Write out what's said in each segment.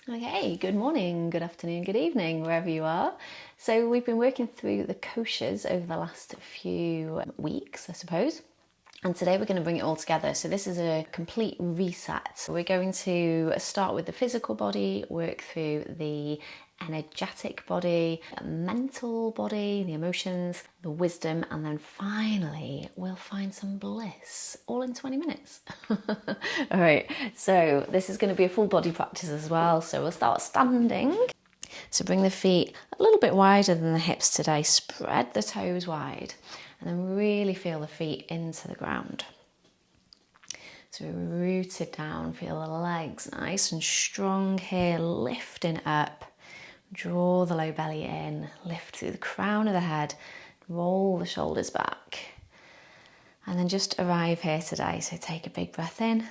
Okay, good morning, good afternoon, good evening, wherever you are. So we've been working through the koshas over the last few weeks, I suppose. And today we're going to bring it all together. So this is a complete reset. We're going to start with the physical body, work through the energetic body, mental body, the emotions, the wisdom, and then finally we'll find some bliss, all in 20 minutes. All right, so this is going to be a full body practice as well. So we'll start standing. So bring the feet a little bit wider than the hips today. Spread the toes wide and then really feel the feet into the ground. So we're rooted down, feel the legs nice and strong here, lifting up. Draw the low belly in, lift through the crown of the head, roll the shoulders back. And then just arrive here today. So take a big breath in.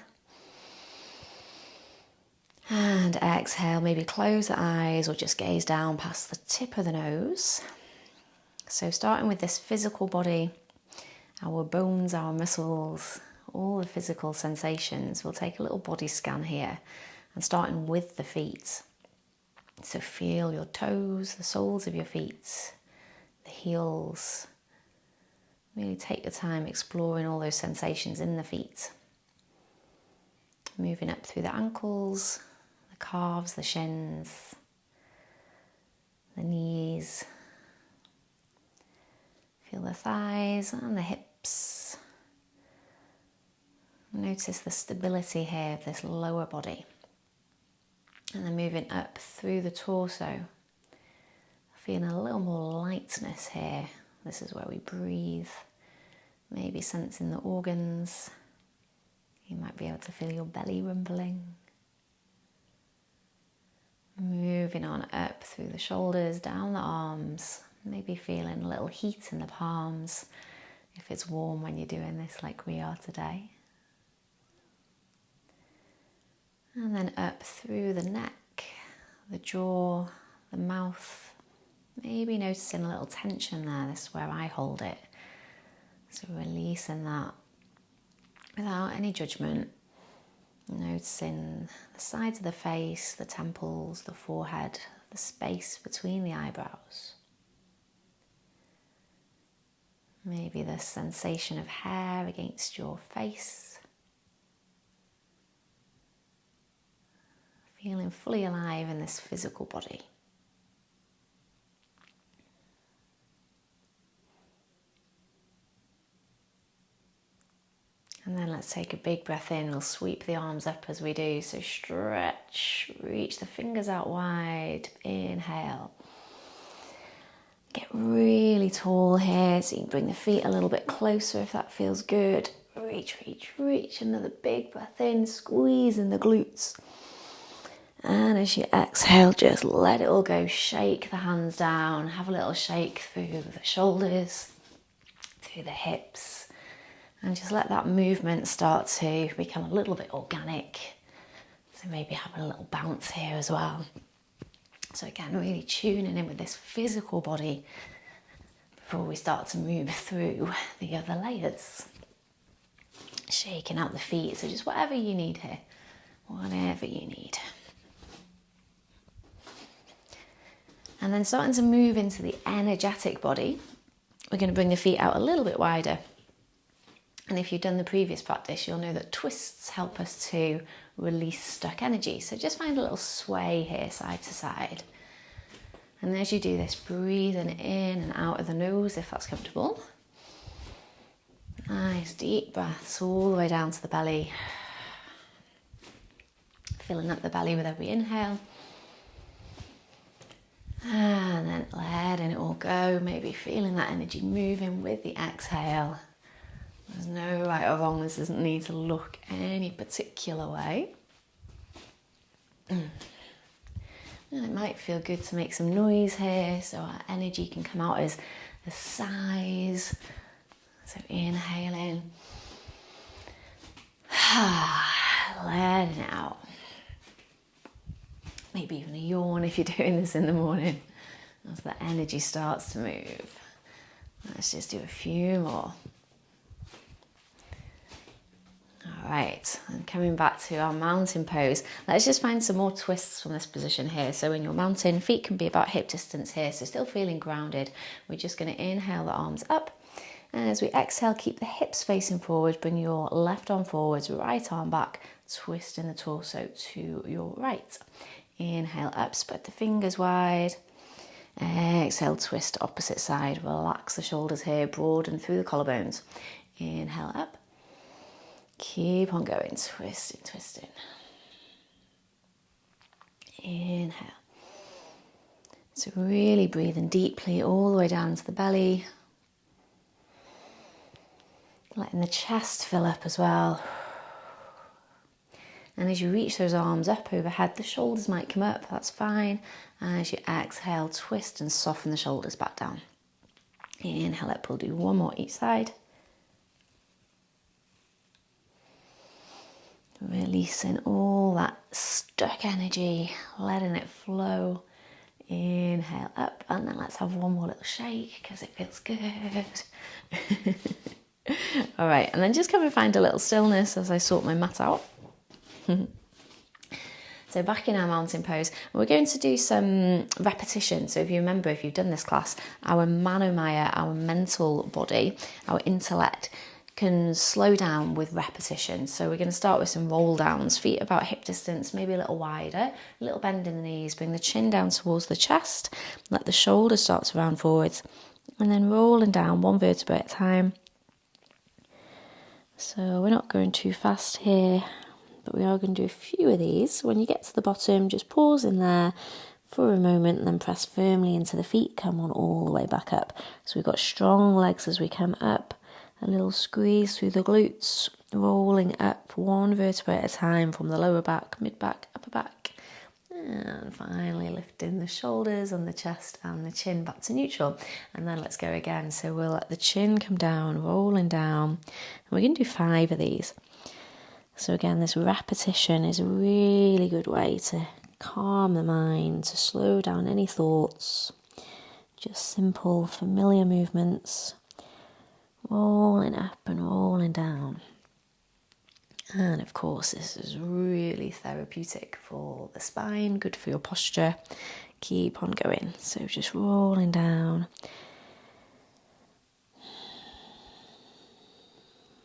And exhale, maybe close the eyes or just gaze down past the tip of the nose. So starting with this physical body, our bones, our muscles, all the physical sensations. We'll take a little body scan here and starting with the feet. So feel your toes, the soles of your feet, the heels. Really take your time exploring all those sensations in the feet. Moving up through the ankles, the calves, the shins, the knees. Feel the thighs and the hips. Notice the stability here of this lower body. And then moving up through the torso. Feeling a little more lightness here. This is where we breathe. Maybe sensing the organs. You might be able to feel your belly rumbling. Moving on up through the shoulders, down the arms. Maybe feeling a little heat in the palms. If it's warm when you're doing this like we are today. And then up through the neck, the jaw, the mouth. Maybe noticing a little tension there. This is where I hold it. So releasing that without any judgment. Noticing the sides of the face, the temples, the forehead, the space between the eyebrows. Maybe the sensation of hair against your face. Feeling fully alive in this physical body. And then let's take a big breath in. We'll sweep the arms up as we do. So stretch, reach the fingers out wide. Inhale. Get really tall here. So you can bring the feet a little bit closer if that feels good. Reach, reach, reach. Another big breath in. Squeeze in the glutes. And as you exhale, just let it all go. Shake the hands down. Have a little shake through the shoulders, through the hips. And just let that movement start to become a little bit organic. So maybe having a little bounce here as well. So again, really tuning in with this physical body before we start to move through the other layers. Shaking out the feet. So just whatever you need here. Whatever you need. And then starting to move into the energetic body, we're going to bring the feet out a little bit wider. And if you've done the previous practice, you'll know that twists help us to release stuck energy. So just find a little sway here, side to side. And as you do this, breathing in and out of the nose if that's comfortable. Nice deep breaths all the way down to the belly. Filling up the belly with every inhale. And then letting it all go, maybe feeling that energy moving with the exhale. There's no right or wrong, this doesn't need to look any particular way. And it might feel good to make some noise here so our energy can come out as sighs. So inhaling, letting it out. Maybe even a yawn if you're doing this in the morning as the energy starts to move. Let's just do a few more. All right, and coming back to our mountain pose, let's just find some more twists from this position here. So in your mountain, feet can be about hip distance here, so still feeling grounded. We're just going to inhale the arms up. And as we exhale, keep the hips facing forward, bring your left arm forwards, right arm back, twisting the torso to your right. Inhale up, spread the fingers wide. Exhale, twist opposite side. Relax the shoulders here, broaden through the collarbones. Inhale up. Keep on going, twisting, twisting. Inhale. So really breathing deeply all the way down to the belly. Letting the chest fill up as well. And as you reach those arms up overhead, the shoulders might come up, that's fine. And as you exhale, twist and soften the shoulders back down. Inhale up, we'll do one more each side. Releasing all that stuck energy, letting it flow. Inhale up, and then let's have one more little shake because it feels good. All right, and then just come and find a little stillness as I sort my mat out. So back in our mountain pose, we're going to do some repetition. So if you remember, if you've done this class, our manomaya, our mental body, our intellect can slow down with repetition. So we're going to start with some roll downs, feet about hip distance, maybe a little wider, a little bend in the knees, bring the chin down towards the chest, let the shoulders start to round forwards, and then rolling down one vertebra at a time. So we're not going too fast here, but we are going to do a few of these. When you get to the bottom, just pause in there for a moment and then press firmly into the feet. Come on all the way back up. So we've got strong legs as we come up. A little squeeze through the glutes, rolling up one vertebra at a time from the lower back, mid back, upper back. And finally lifting the shoulders and the chest and the chin back to neutral. And then let's go again. So we'll let the chin come down, rolling down. And we're going to do 5 of these. So again, this repetition is a really good way to calm the mind, to slow down any thoughts. Just simple, familiar movements. Rolling up and rolling down. And of course, this is really therapeutic for the spine, good for your posture. Keep on going. So just rolling down.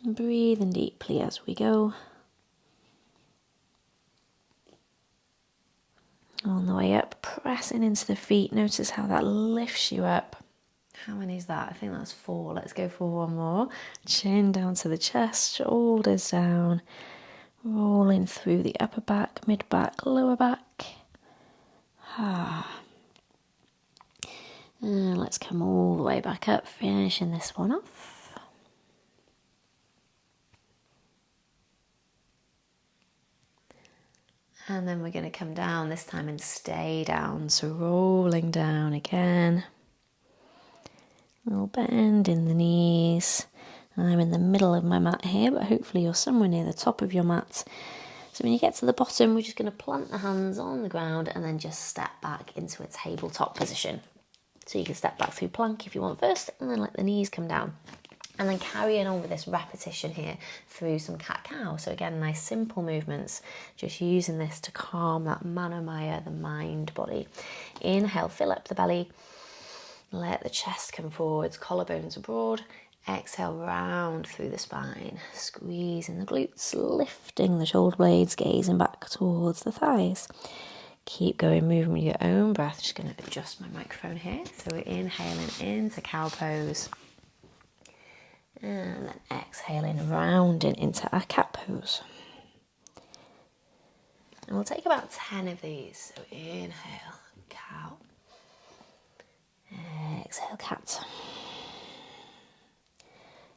Breathing deeply as we go. On the way up, pressing into the feet. Notice how that lifts you up. How many is that? I think that's 4. Let's go for one more. Chin down to the chest, shoulders down. Rolling through the upper back, mid back, lower back. And let's come all the way back up, finishing this one off. And then we're going to come down this time and stay down. So rolling down again. A little bend in the knees. I'm in the middle of my mat here, but hopefully you're somewhere near the top of your mat. So when you get to the bottom, we're just going to plant the hands on the ground and then just step back into a tabletop position. So you can step back through plank if you want first, and then let the knees come down. And then carrying on with this repetition here through some cat-cow. So again, nice simple movements, just using this to calm that manomaya, the mind body. Inhale, fill up the belly. Let the chest come forwards, collarbones are broad. Exhale, round through the spine, squeezing the glutes, lifting the shoulder blades, gazing back towards the thighs. Keep going, moving with your own breath. Just going to adjust my microphone here. So we're inhaling into cow pose. And then exhaling, rounding into our cat pose. And we'll take about 10 of these. So inhale, cow. Exhale, cat.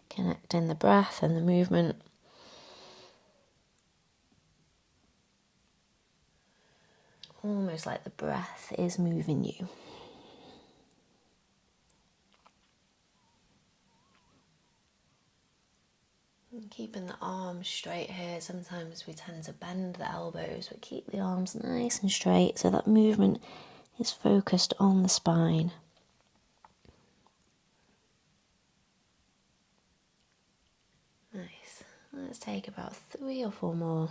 Connecting the breath and the movement. Almost like the breath is moving you. And keeping the arms straight here. Sometimes we tend to bend the elbows, but keep the arms nice and straight so that movement is focused on the spine. Nice. Let's take about 3 or 4 more.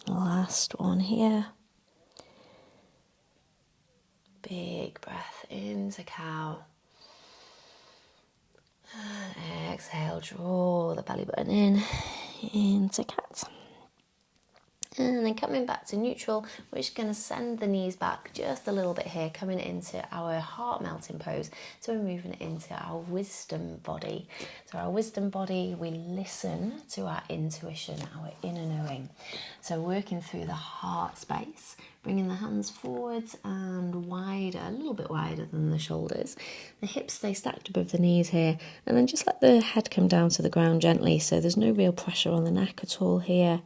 Last one here. Big breath into cow. And exhale, draw the belly button in, into cat. And then coming back to neutral, we're just going to send the knees back just a little bit here, coming into our heart melting pose. So we're moving into our wisdom body. So our wisdom body, we listen to our intuition, our inner knowing. So working through the heart space, bringing the hands forwards and wider, a little bit wider than the shoulders. The hips stay stacked above the knees here, and then just let the head come down to the ground gently, so there's no real pressure on the neck at all here.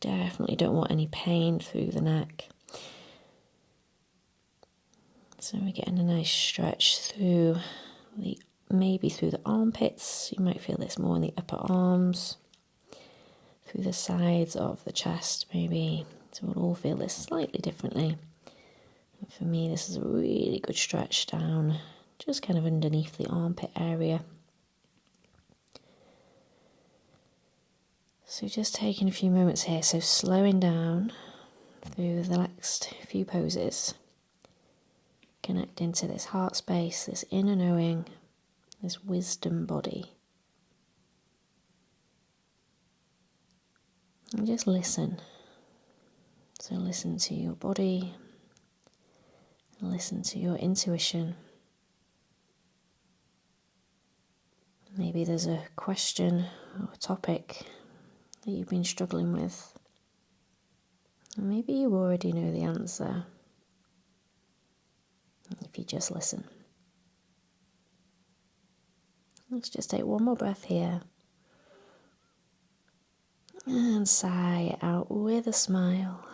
Definitely don't want any pain through the neck. So we're getting a nice stretch through maybe through the armpits. You might feel this more in the upper arms, through the sides of the chest maybe. So we'll all feel this slightly differently. And for me, this is a really good stretch down, just kind of underneath the armpit area. So just taking a few moments here, so slowing down through the next few poses, connecting to this heart space, this inner knowing, this wisdom body. And just listen. So listen to your body, listen to your intuition. Maybe there's a question or a topic that you've been struggling with. Maybe you already know the answer, if you just listen. Let's just take one more breath here. And sigh out with a smile.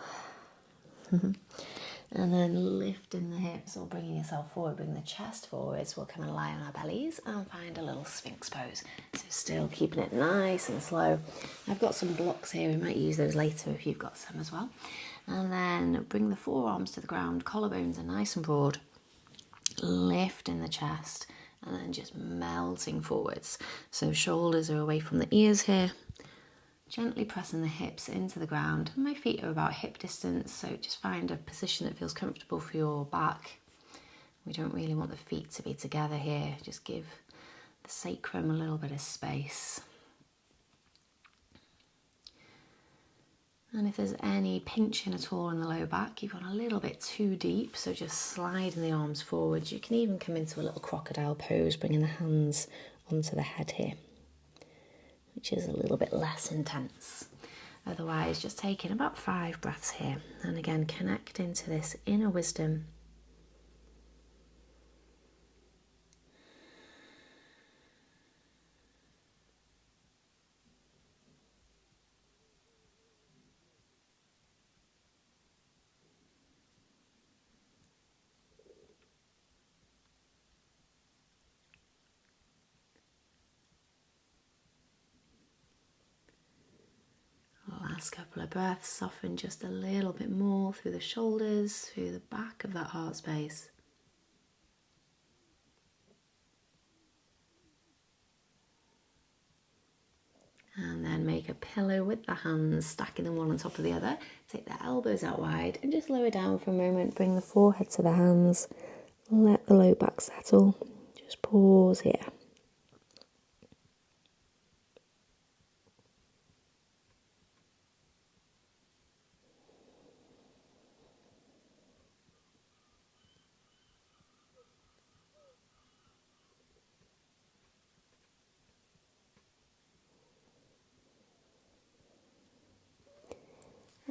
And then lifting the hips or bringing yourself forward, bring the chest forwards. We'll come and lie on our bellies and find a little Sphinx pose. So still keeping it nice and slow. I've got some blocks here. We might use those later if you've got some as well. And then bring the forearms to the ground. Collarbones are nice and broad. Lifting the chest and then just melting forwards. So shoulders are away from the ears here. Gently pressing the hips into the ground. My feet are about hip distance, so just find a position that feels comfortable for your back. We don't really want the feet to be together here. Just give the sacrum a little bit of space. And if there's any pinching at all in the low back, you've gone a little bit too deep, so just sliding the arms forwards. You can even come into a little crocodile pose, bringing the hands onto the head here, which is a little bit less intense. Otherwise, just taking about 5 breaths here. And again, connecting to this inner wisdom. Last couple of breaths, soften just a little bit more through the shoulders, through the back of that heart space. And then make a pillow with the hands, stacking them one on top of the other. Take the elbows out wide and just lower down for a moment. Bring the forehead to the hands. Let the low back settle. Just pause here.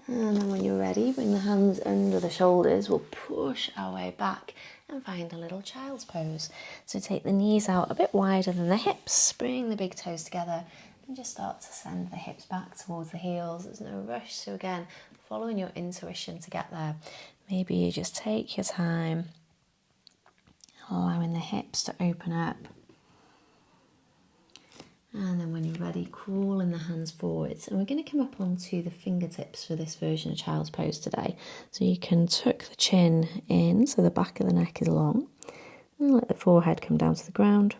And then when you're ready, bring the hands under the shoulders. We'll push our way back and find a little child's pose. So take the knees out a bit wider than the hips. Bring the big toes together and just start to send the hips back towards the heels. There's no rush. So again, following your intuition to get there. Maybe you just take your time. allowing the hips to open up. And then when you're ready, crawling the hands forwards. And we're going to come up onto the fingertips for this version of child's pose today. So you can tuck the chin in so the back of the neck is long. And let the forehead come down to the ground.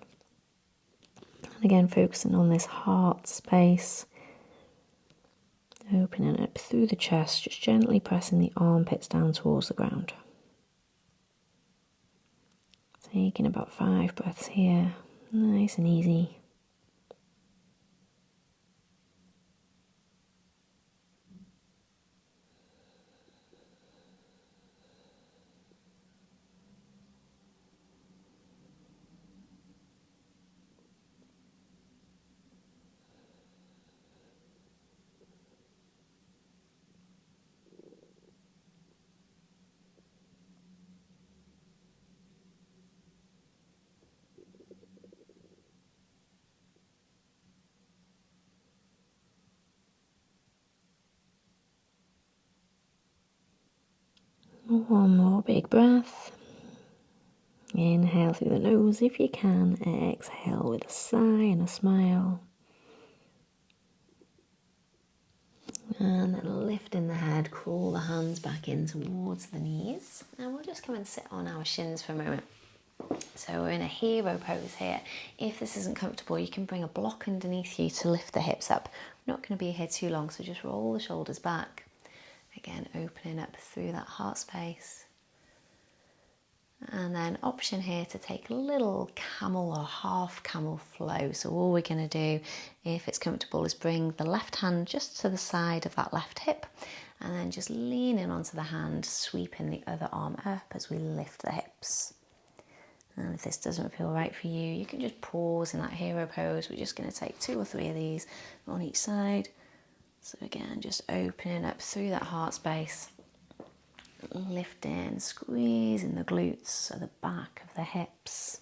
And again, focusing on this heart space. Opening up through the chest, just gently pressing the armpits down towards the ground. Taking about 5 breaths here, nice and easy. One more big breath. Inhale through the nose if you can. Exhale with a sigh and a smile. And then lifting the head, crawl the hands back in towards the knees. And we'll just come and sit on our shins for a moment. So we're in a hero pose here. If this isn't comfortable, you can bring a block underneath you to lift the hips up. We're not going to be here too long, so just roll the shoulders back. Again, opening up through that heart space. And then option here to take a little camel or half camel flow. So all we're going to do, if it's comfortable, is bring the left hand just to the side of that left hip. And then just leaning onto the hand, sweeping the other arm up as we lift the hips. And if this doesn't feel right for you, you can just pause in that hero pose. We're just going to take 2 or 3 of these on each side. So again, just opening up through that heart space. Lifting, squeezing the glutes, so the back of the hips.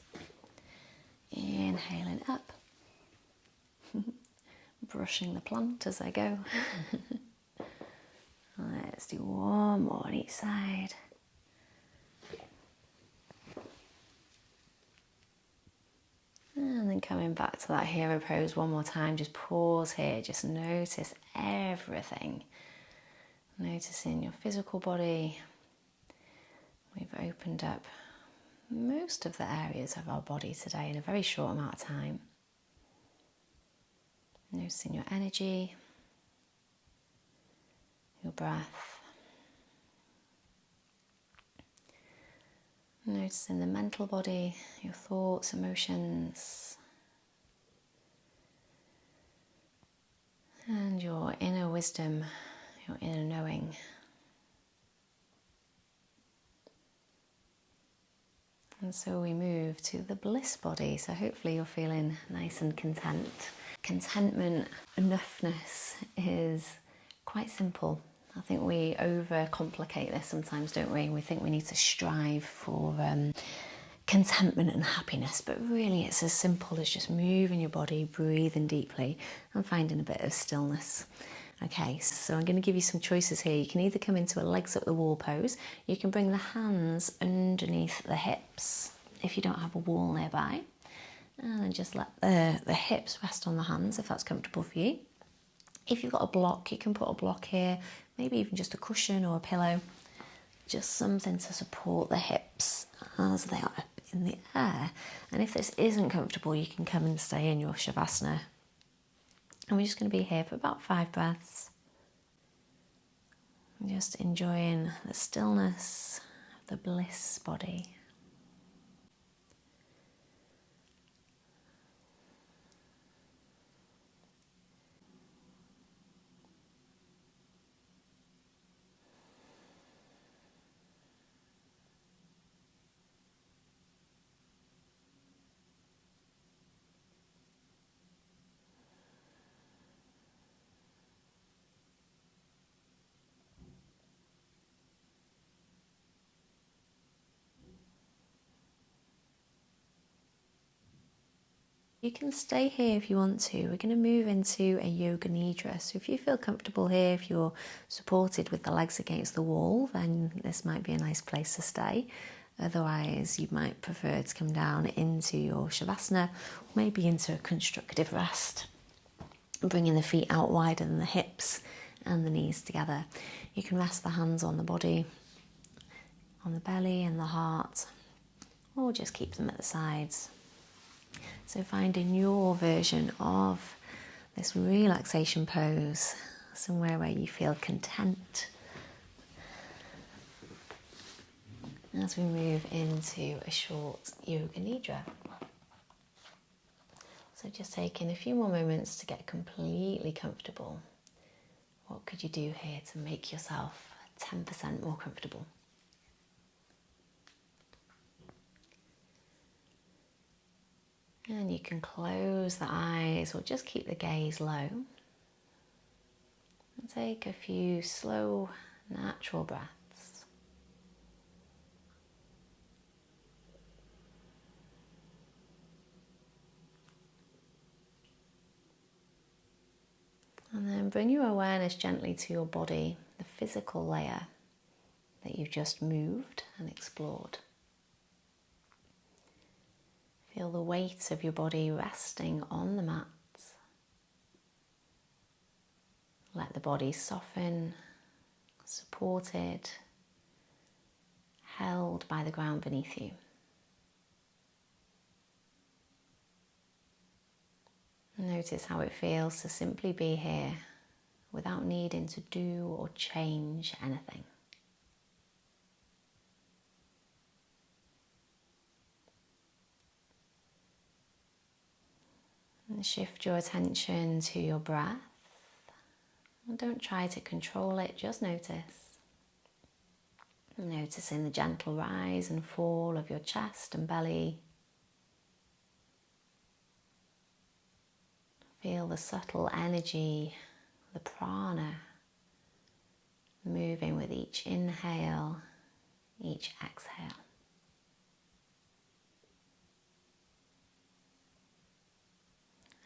Inhaling up. Brushing the plant as I go. Let's do one more on each side. And then coming back to that hero pose one more time. Just pause here, just notice everything. Noticing your physical body. We've opened up most of the areas of our body today in a very short amount of time. Noticing your energy, your breath. Noticing the mental body, your thoughts, emotions. And your inner wisdom, your inner knowing. And so we move to the bliss body. So hopefully you're feeling nice and content. Contentment, enoughness is quite simple. I think we overcomplicate this sometimes, don't we? We think we need to strive for contentment and happiness, but really it's as simple as just moving your body, breathing deeply and finding a bit of stillness. Okay, so I'm going to give you some choices here. You can either come into a legs up the wall pose. You can bring the hands underneath the hips if you don't have a wall nearby. And then just let the hips rest on the hands if that's comfortable for you. If you've got a block, you can put a block here, maybe even just a cushion or a pillow. Just something to support the hips as they are up in the air. And if this isn't comfortable, you can come and stay in your Shavasana. And we're just going to be here for about 5 breaths. Just enjoying the stillness of the bliss body. You can stay here if you want to. We're going to move into a Yoga Nidra. So if you feel comfortable here, if you're supported with the legs against the wall, then this might be a nice place to stay. Otherwise, you might prefer to come down into your Shavasana, maybe into a constructive rest, bringing the feet out wider than the hips and the knees together. You can rest the hands on the body, on the belly and the heart, or just keep them at the sides. So finding your version of this relaxation pose, somewhere where you feel content. As we move into a short Yoga Nidra. So just taking a few more moments to get completely comfortable. What could you do here to make yourself 10% more comfortable? And you can close the eyes or just keep the gaze low. And take a few slow, natural breaths. And then bring your awareness gently to your body, the physical layer that you've just moved and explored. Feel the weight of your body resting on the mat. Let the body soften, supported, held by the ground beneath you. Notice how it feels to simply be here without needing to do or change anything. And shift your attention to your breath. And don't try to control it, just notice. Noticing the gentle rise and fall of your chest and belly. Feel the subtle energy, the prana, moving with each inhale, each exhale.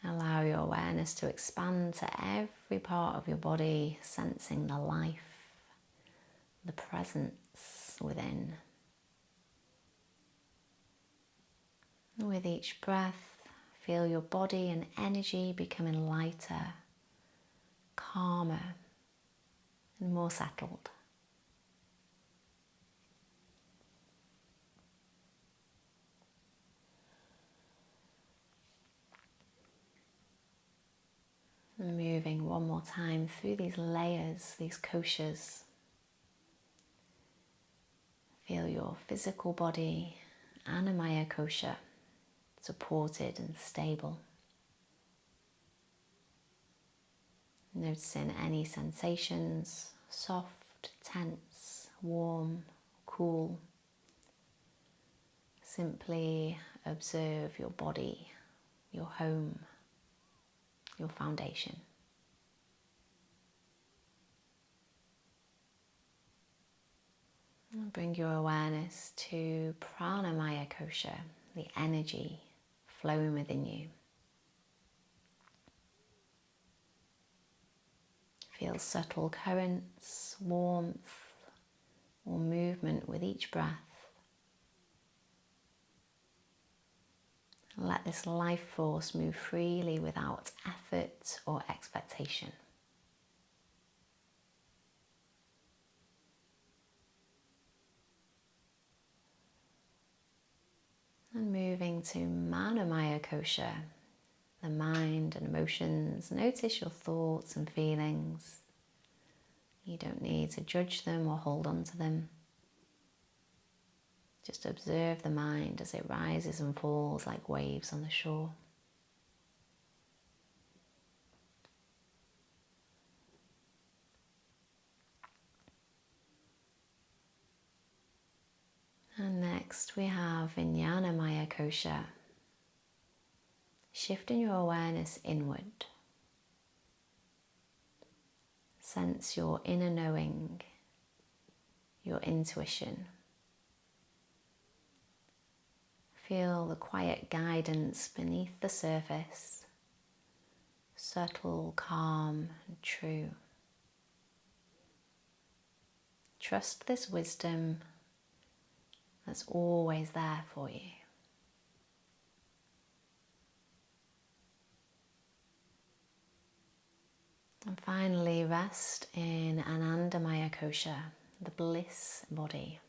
Allow your awareness to expand to every part of your body, sensing the life, the presence within. With each breath, feel your body and energy becoming lighter, calmer, and more settled. And moving one more time through these layers, these koshas. Feel your physical body, Annamaya kosha, supported and stable. Noticing any sensations, soft, tense, warm, cool. Simply observe your body, your home, your foundation. And bring your awareness to Pranamaya Kosha, the energy flowing within you. Feel subtle currents, warmth, or movement with each breath. Let this life force move freely without effort or expectation. And moving to Manomaya Kosha, the mind and emotions. Notice your thoughts and feelings. You don't need to judge them or hold on to them. Just observe the mind as it rises and falls like waves on the shore. And next we have Vijnanamaya Kosha. Shifting your awareness inward. Sense your inner knowing, your intuition. Feel the quiet guidance beneath the surface, subtle, calm, and true. Trust this wisdom that's always there for you. And finally, rest in Anandamaya Kosha, the bliss body.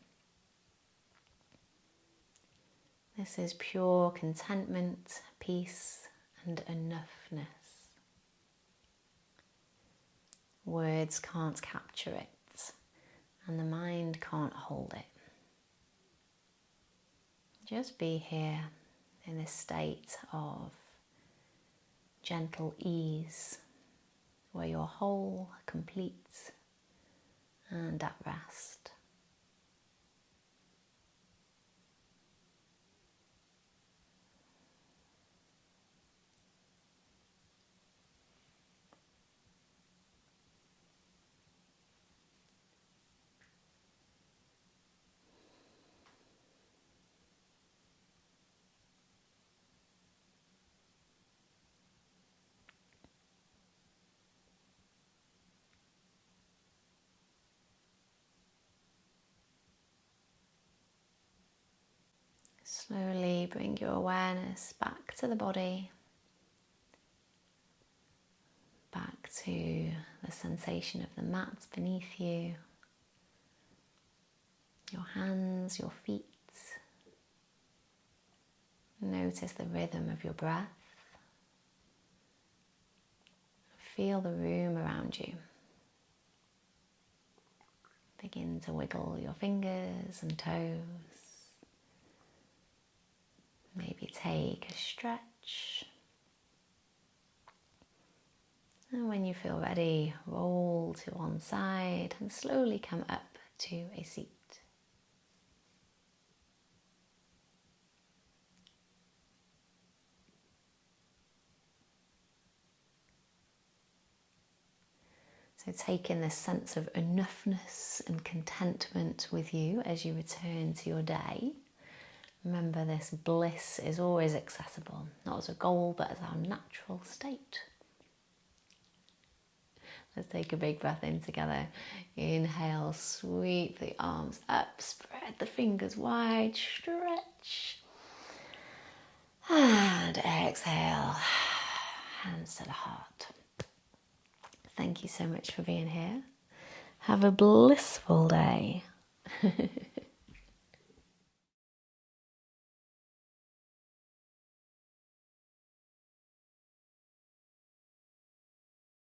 This is pure contentment, peace, and enoughness. Words can't capture it, and the mind can't hold it. Just be here in this state of gentle ease, where you're whole, complete, and at rest. Slowly bring your awareness back to the body, back to the sensation of the mat beneath you, your hands, your feet. Notice the rhythm of your breath. Feel the room around you. Begin to wiggle your fingers and toes. Maybe take a stretch. And when you feel ready, roll to one side and slowly come up to a seat. So take in this sense of enoughness and contentment with you as you return to your day. Remember, this bliss is always accessible, not as a goal, but as our natural state. Let's take a big breath in together. Inhale, sweep the arms up, spread the fingers wide, stretch. And exhale, hands to the heart. Thank you so much for being here. Have a blissful day.